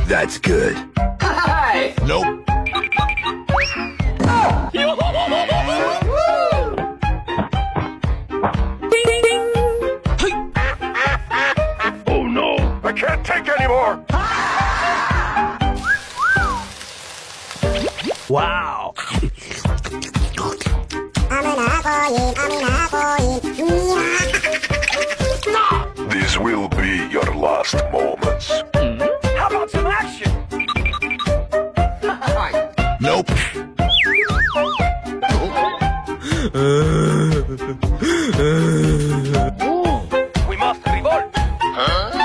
That's good. Hi! Nope. Oh no! I can't take anymore! Wow. These will be your last moments. How about some action? Nope. We must revolt.